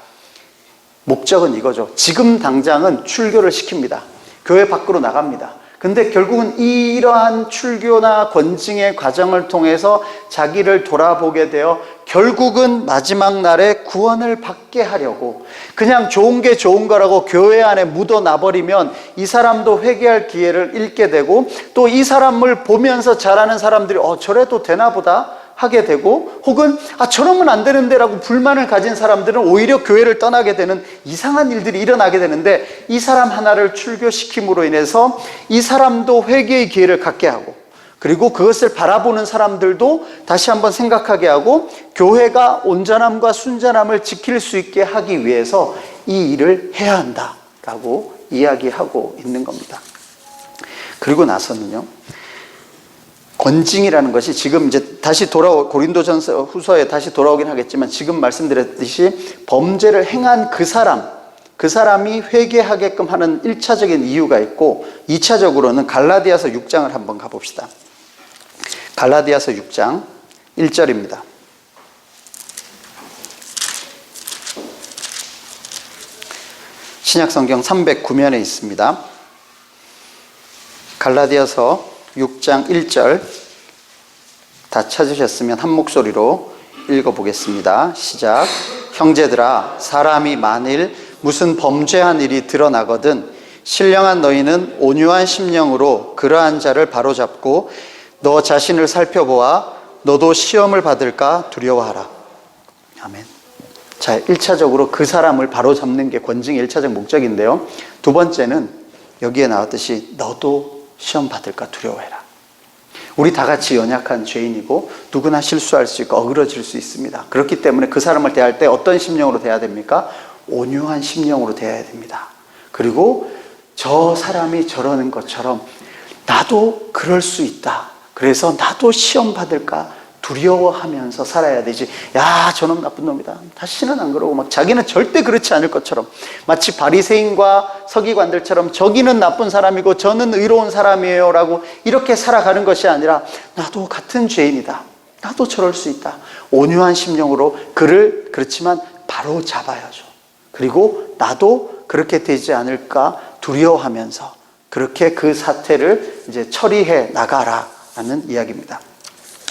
목적은 이거죠. 지금 당장은 출교를 시킵니다. 교회 밖으로 나갑니다. 근데 결국은 이러한 출교나 권징의 과정을 통해서 자기를 돌아보게 되어 결국은 마지막 날에 구원을 받게 하려고, 그냥 좋은 게 좋은 거라고 교회 안에 묻어놔버리면 이 사람도 회개할 기회를 잃게 되고, 또 이 사람을 보면서 자라는 사람들이 저래도 되나 보다 하게 되고, 혹은 저러면 안 되는데 라고 불만을 가진 사람들은 오히려 교회를 떠나게 되는 이상한 일들이 일어나게 되는데, 이 사람 하나를 출교시킴으로 인해서 이 사람도 회개의 기회를 갖게 하고, 그리고 그것을 바라보는 사람들도 다시 한번 생각하게 하고, 교회가 온전함과 순전함을 지킬 수 있게 하기 위해서 이 일을 해야 한다라고 이야기하고 있는 겁니다. 그리고 나서는요, 권징이라는 것이 지금 이제 다시 고린도전서 후서에 다시 돌아오긴 하겠지만, 지금 말씀드렸듯이 범죄를 행한 그 사람이 회개하게끔 하는 1차적인 이유가 있고, 2차적으로는 갈라디아서 6장을 한번 가봅시다. 갈라디아서 6장 1절입니다. 신약성경 309면에 있습니다. 갈라디아서 6장 1절 다 찾으셨으면 한 목소리로 읽어보겠습니다. 시작. 형제들아, 사람이 만일 무슨 범죄한 일이 드러나거든 신령한 너희는 온유한 심령으로 그러한 자를 바로잡고 너 자신을 살펴보아 너도 시험을 받을까 두려워하라. 아멘. 자, 1차적으로 그 사람을 바로잡는 게 권징의 1차적 목적인데요, 두 번째는 여기에 나왔듯이 너도 시험 받을까 두려워해라. 우리 다 같이 연약한 죄인이고 누구나 실수할 수 있고 어그러질 수 있습니다. 그렇기 때문에 그 사람을 대할 때 어떤 심령으로 대해야 됩니까? 온유한 심령으로 대해야 됩니다. 그리고 저 사람이 저러는 것처럼 나도 그럴 수 있다, 그래서 나도 시험 받을까 두려워하면서 살아야 되지. 야, 저놈 나쁜 놈이다, 다시는 안 그러고 막 자기는 절대 그렇지 않을 것처럼, 마치 바리새인과 서기관들처럼 저기는 나쁜 사람이고 저는 의로운 사람이에요 라고 이렇게 살아가는 것이 아니라, 나도 같은 죄인이다, 나도 저럴 수 있다, 온유한 심령으로 그를 그렇지만 바로 잡아야죠. 그리고 나도 그렇게 되지 않을까 두려워하면서 그렇게 그 사태를 이제 처리해 나가라라는 이야기입니다.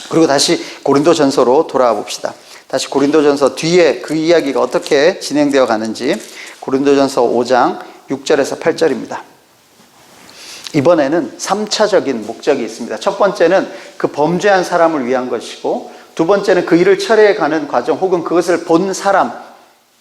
그리고 다시 고린도전서로 돌아와 봅시다. 다시 고린도전서 뒤에 그 이야기가 어떻게 진행되어 가는지, 고린도전서 5장 6절에서 8절입니다. 이번에는 3차적인 목적이 있습니다. 첫 번째는 그 범죄한 사람을 위한 것이고, 두 번째는 그 일을 처리해 가는 과정 혹은 그것을 본 사람,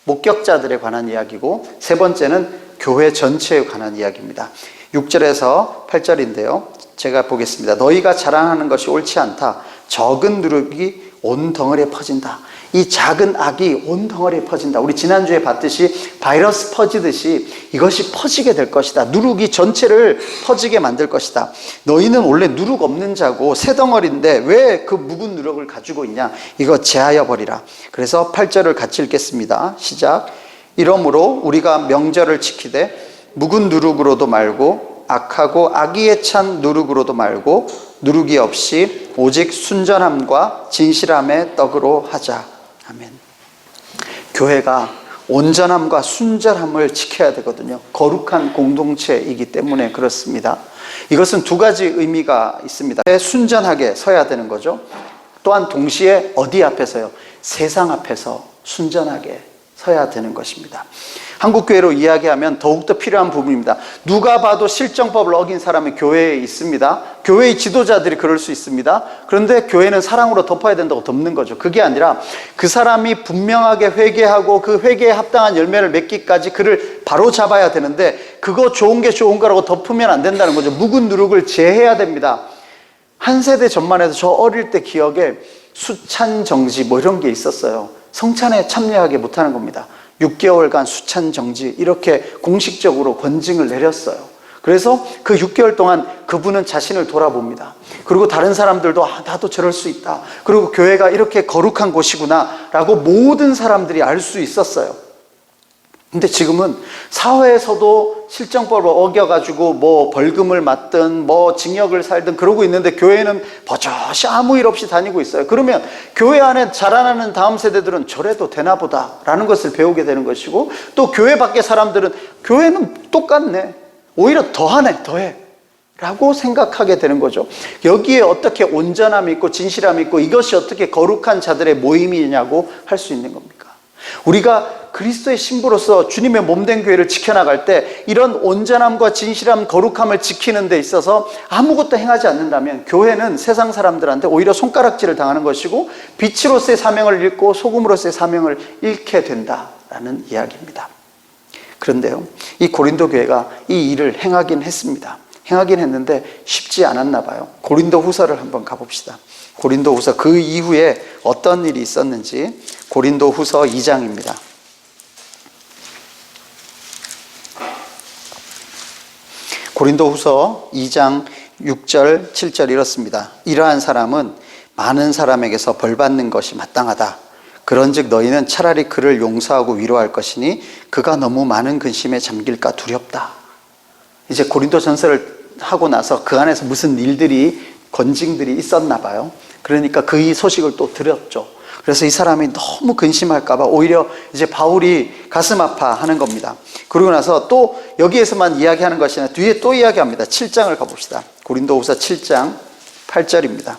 목격자들에 관한 이야기고, 세 번째는 교회 전체에 관한 이야기입니다. 6절에서 8절인데요, 제가 보겠습니다. 너희가 자랑하는 것이 옳지 않다. 적은 누룩이 온 덩어리에 퍼진다. 이 작은 악이 온 덩어리에 퍼진다. 우리 지난주에 봤듯이 바이러스 퍼지듯이 이것이 퍼지게 될 것이다. 누룩이 전체를 퍼지게 만들 것이다. 너희는 원래 누룩 없는 자고 새 덩어리인데 왜 그 묵은 누룩을 가지고 있냐. 이거 제하여 버리라. 그래서 8절을 같이 읽겠습니다. 시작. 이러므로 우리가 명절을 지키되 묵은 누룩으로도 말고 악하고 악의에 찬 누룩으로도 말고 누룩이 없이 오직 순전함과 진실함의 떡으로 하자. 아멘. 교회가 온전함과 순전함을 지켜야 되거든요. 거룩한 공동체이기 때문에 그렇습니다. 이것은 두 가지 의미가 있습니다. 순전하게 서야 되는 거죠. 또한 동시에 어디 앞에서요? 세상 앞에서 순전하게 서야 되는 것입니다. 한국교회로 이야기하면 더욱더 필요한 부분입니다. 누가 봐도 실정법을 어긴 사람이 교회에 있습니다. 교회의 지도자들이 그럴 수 있습니다. 그런데 교회는 사랑으로 덮어야 된다고 덮는 거죠. 그게 아니라 그 사람이 분명하게 회개하고 그 회개에 합당한 열매를 맺기까지 그를 바로 잡아야 되는데, 그거 좋은 게 좋은 거라고 덮으면 안 된다는 거죠. 묵은 누룩을 제해야 됩니다. 한 세대 전만 해도 저 어릴 때 기억에 수찬정지 이런 게 있었어요. 성찬에 참여하게 못하는 겁니다. 6개월간 수찬정지 이렇게 공식적으로 권징을 내렸어요. 그래서 그 6개월 동안 그분은 자신을 돌아봅니다. 그리고 다른 사람들도 나도 저럴 수 있다. 그리고 교회가 이렇게 거룩한 곳이구나 라고 모든 사람들이 알 수 있었어요. 근데 지금은 사회에서도 실정법을 어겨가지고 뭐 벌금을 맞든 뭐 징역을 살든 그러고 있는데 교회는 버젓이 아무 일 없이 다니고 있어요. 그러면 교회 안에 자라나는 다음 세대들은 저래도 되나 보다라는 것을 배우게 되는 것이고, 또 교회 밖의 사람들은 교회는 똑같네, 오히려 더하네, 더해 라고 생각하게 되는 거죠. 여기에 어떻게 온전함이 있고 진실함이 있고 이것이 어떻게 거룩한 자들의 모임이냐고 할 수 있는 겁니까? 우리가 그리스도의 신부로서 주님의 몸된 교회를 지켜나갈 때 이런 온전함과 진실함, 거룩함을 지키는 데 있어서 아무것도 행하지 않는다면 교회는 세상 사람들한테 오히려 손가락질을 당하는 것이고 빛으로서의 사명을 잃고 소금으로서의 사명을 잃게 된다라는 이야기입니다. 그런데요, 이 고린도 교회가 이 일을 행하긴 했습니다. 행하긴 했는데 쉽지 않았나 봐요. 고린도 후서를 한번 가봅시다. 고린도 후서 그 이후에 어떤 일이 있었는지, 고린도 후서 2장입니다. 고린도 후서 2장 6절 7절 이렇습니다. 이러한 사람은 많은 사람에게서 벌받는 것이 마땅하다. 그런즉 너희는 차라리 그를 용서하고 위로할 것이니 그가 너무 많은 근심에 잠길까 두렵다. 이제 고린도 전서를 하고 나서 그 안에서 무슨 일들이, 권징들이 있었나 봐요. 그러니까 그 이 소식을 또 들었죠. 그래서 이 사람이 너무 근심할까봐 오히려 이제 바울이 가슴 아파하는 겁니다. 그러고 나서 또 여기에서만 이야기하는 것이 아니라 뒤에 또 이야기합니다. 7장을 가봅시다. 고린도후서 7장 8절입니다.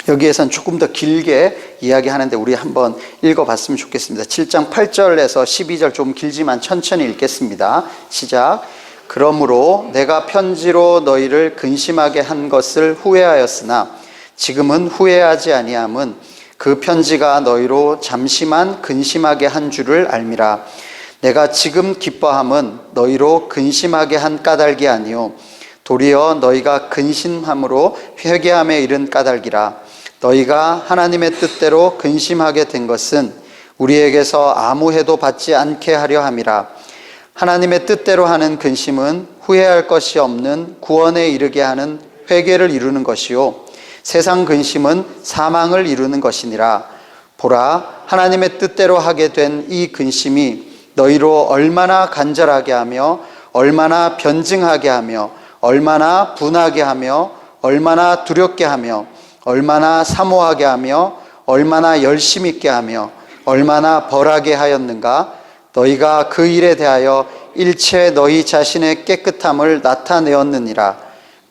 여기에선 조금 더 길게 이야기하는데 우리 한번 읽어봤으면 좋겠습니다. 7장 8절에서 12절 좀 길지만 천천히 읽겠습니다. 시작. 그러므로 내가 편지로 너희를 근심하게 한 것을 후회하였으나 지금은 후회하지 아니함은 그 편지가 너희로 잠시만 근심하게 한 줄을 알미라. 내가 지금 기뻐함은 너희로 근심하게 한 까닭이 아니요 도리어 너희가 근심함으로 회개함에 이른 까닭이라. 너희가 하나님의 뜻대로 근심하게 된 것은 우리에게서 아무 해도 받지 않게 하려 함이라. 하나님의 뜻대로 하는 근심은 후회할 것이 없는 구원에 이르게 하는 회개를 이루는 것이요 세상 근심은 사망을 이루는 것이니라. 보라, 하나님의 뜻대로 하게 된 이 근심이 너희로 얼마나 간절하게 하며 얼마나 변증하게 하며 얼마나 분하게 하며 얼마나 두렵게 하며 얼마나 사모하게 하며 얼마나 열심 있게 하며 얼마나 벌하게 하였는가. 너희가 그 일에 대하여 일체 너희 자신의 깨끗함을 나타내었느니라.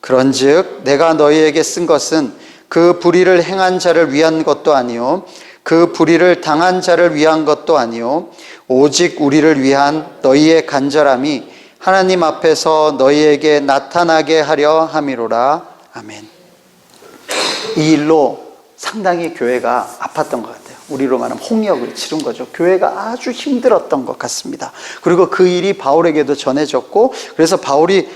그런즉 내가 너희에게 쓴 것은 그 불의를 행한 자를 위한 것도 아니요 그 불의를 당한 자를 위한 것도 아니요 오직 우리를 위한 너희의 간절함이 하나님 앞에서 너희에게 나타나게 하려 함이로라. 아멘. 이 일로 상당히 교회가 아팠던 것 같아요. 우리로 말하면 홍역을 치른 거죠. 교회가 아주 힘들었던 것 같습니다. 그리고 그 일이 바울에게도 전해졌고, 그래서 바울이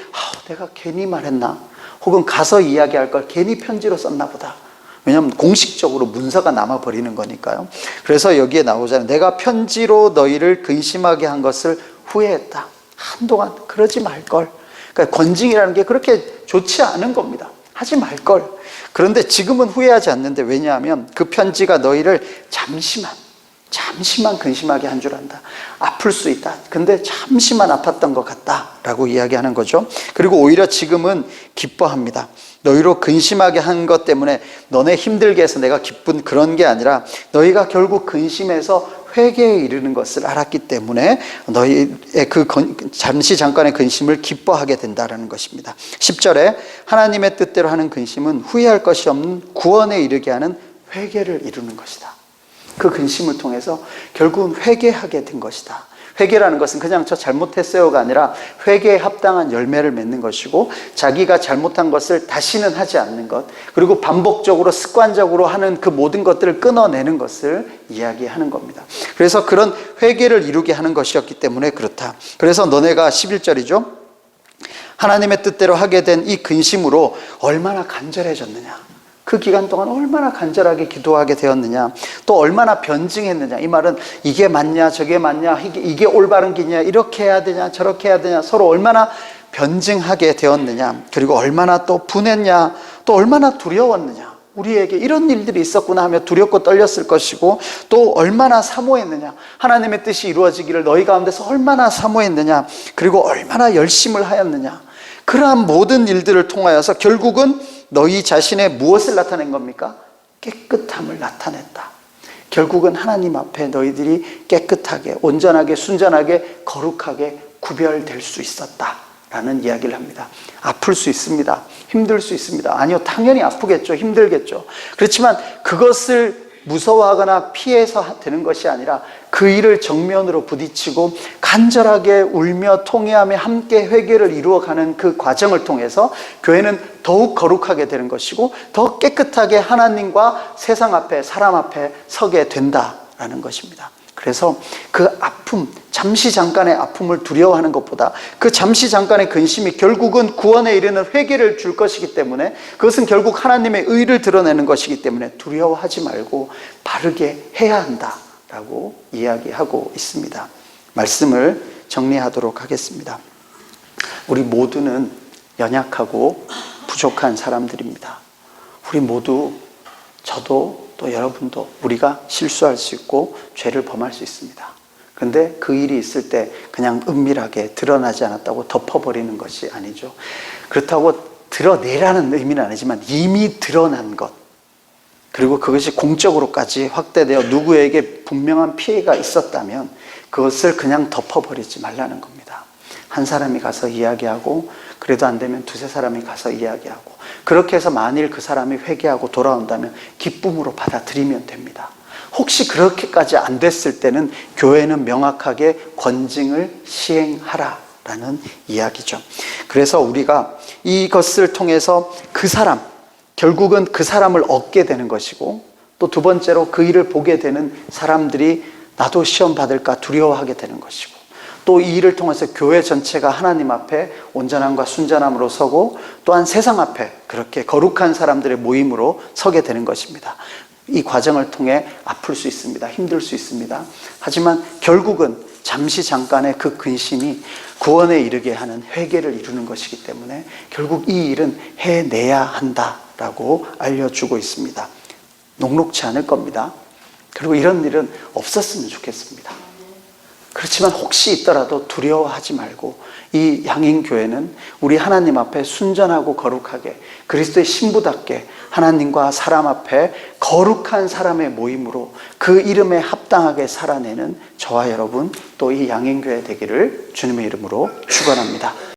내가 괜히 말했나? 혹은 가서 이야기할 걸 괜히 편지로 썼나 보다. 왜냐하면 공식적으로 문서가 남아버리는 거니까요. 그래서 여기에 나오잖아요. 내가 편지로 너희를 근심하게 한 것을 후회했다. 한동안 그러지 말걸. 그러니까 권징이라는 게 그렇게 좋지 않은 겁니다. 하지 말걸. 그런데 지금은 후회하지 않는데, 왜냐하면 그 편지가 너희를 잠시만 근심하게 한 줄 안다. 아플 수 있다. 근데 잠시만 아팠던 것 같다 라고 이야기하는 거죠. 그리고 오히려 지금은 기뻐합니다. 너희로 근심하게 한 것 때문에 너네 힘들게 해서 내가 기쁜 그런 게 아니라 너희가 결국 근심해서 회개에 이르는 것을 알았기 때문에 너희의 그 잠깐의 근심을 기뻐하게 된다는 것입니다. 10절에 하나님의 뜻대로 하는 근심은 후회할 것이 없는 구원에 이르게 하는 회개를 이루는 것이다. 그 근심을 통해서 결국은 회개하게 된 것이다. 회개라는 것은 그냥 저 잘못했어요가 아니라 회개에 합당한 열매를 맺는 것이고, 자기가 잘못한 것을 다시는 하지 않는 것, 그리고 반복적으로 습관적으로 하는 그 모든 것들을 끊어내는 것을 이야기하는 겁니다. 그래서 그런 회개를 이루게 하는 것이었기 때문에 그렇다. 그래서 너네가 11절이죠. 하나님의 뜻대로 하게 된 이 근심으로 얼마나 간절해졌느냐, 그 기간 동안 얼마나 간절하게 기도하게 되었느냐, 또 얼마나 변증했느냐. 이 말은 이게 맞냐 저게 맞냐, 이게 올바른 길이냐, 이렇게 해야 되냐 저렇게 해야 되냐, 서로 얼마나 변증하게 되었느냐, 그리고 얼마나 또 분했냐, 또 얼마나 두려웠느냐. 우리에게 이런 일들이 있었구나 하며 두렵고 떨렸을 것이고, 또 얼마나 사모했느냐, 하나님의 뜻이 이루어지기를 너희 가운데서 얼마나 사모했느냐, 그리고 얼마나 열심을 하였느냐. 그러한 모든 일들을 통하여서 결국은 너희 자신의 무엇을 나타낸 겁니까? 깨끗함을 나타냈다. 결국은 하나님 앞에 너희들이 깨끗하게, 온전하게, 순전하게, 거룩하게 구별될 수 있었다 라는 이야기를 합니다. 아플 수 있습니다. 힘들 수 있습니다. 아니요, 당연히 아프겠죠. 힘들겠죠. 그렇지만 그것을 무서워하거나 피해서 되는 것이 아니라 그 일을 정면으로 부딪히고 간절하게 울며 통회하며 함께 회개를 이루어가는 그 과정을 통해서 교회는 더욱 거룩하게 되는 것이고 더 깨끗하게 하나님과 세상 앞에, 사람 앞에 서게 된다라는 것입니다. 그래서 그 아픔, 잠시 잠깐의 아픔을 두려워하는 것보다 그 잠시 잠깐의 근심이 결국은 구원에 이르는 회개를 줄 것이기 때문에, 그것은 결국 하나님의 의를 드러내는 것이기 때문에 두려워하지 말고 바르게 해야 한다라고 이야기하고 있습니다. 말씀을 정리하도록 하겠습니다. 우리 모두는 연약하고 부족한 사람들입니다. 우리 모두, 저도 또 여러분도 우리가 실수할 수 있고 죄를 범할 수 있습니다. 그런데 그 일이 있을 때 그냥 은밀하게 드러나지 않았다고 덮어버리는 것이 아니죠. 그렇다고 드러내라는 의미는 아니지만 이미 드러난 것, 그리고 그것이 공적으로까지 확대되어 누구에게 분명한 피해가 있었다면 그것을 그냥 덮어버리지 말라는 겁니다. 한 사람이 가서 이야기하고, 그래도 안 되면 두세 사람이 가서 이야기하고, 그렇게 해서 만일 그 사람이 회개하고 돌아온다면 기쁨으로 받아들이면 됩니다. 혹시 그렇게까지 안 됐을 때는 교회는 명확하게 권징을 시행하라라는 이야기죠. 그래서 우리가 이것을 통해서 그 사람, 결국은 그 사람을 얻게 되는 것이고, 또 두 번째로 그 일을 보게 되는 사람들이 나도 시험 받을까 두려워하게 되는 것이고, 또 이 일을 통해서 교회 전체가 하나님 앞에 온전함과 순전함으로 서고, 또한 세상 앞에 그렇게 거룩한 사람들의 모임으로 서게 되는 것입니다. 이 과정을 통해 아플 수 있습니다. 힘들 수 있습니다. 하지만 결국은 잠시 잠깐의 그 근심이 구원에 이르게 하는 회개를 이루는 것이기 때문에 결국 이 일은 해내야 한다라고 알려주고 있습니다. 녹록지 않을 겁니다. 그리고 이런 일은 없었으면 좋겠습니다. 그렇지만 혹시 있더라도 두려워하지 말고, 이 양인교회는 우리 하나님 앞에 순전하고 거룩하게 그리스도의 신부답게 하나님과 사람 앞에 거룩한 사람의 모임으로 그 이름에 합당하게 살아내는 저와 여러분, 또 이 양인교회 되기를 주님의 이름으로 축원합니다.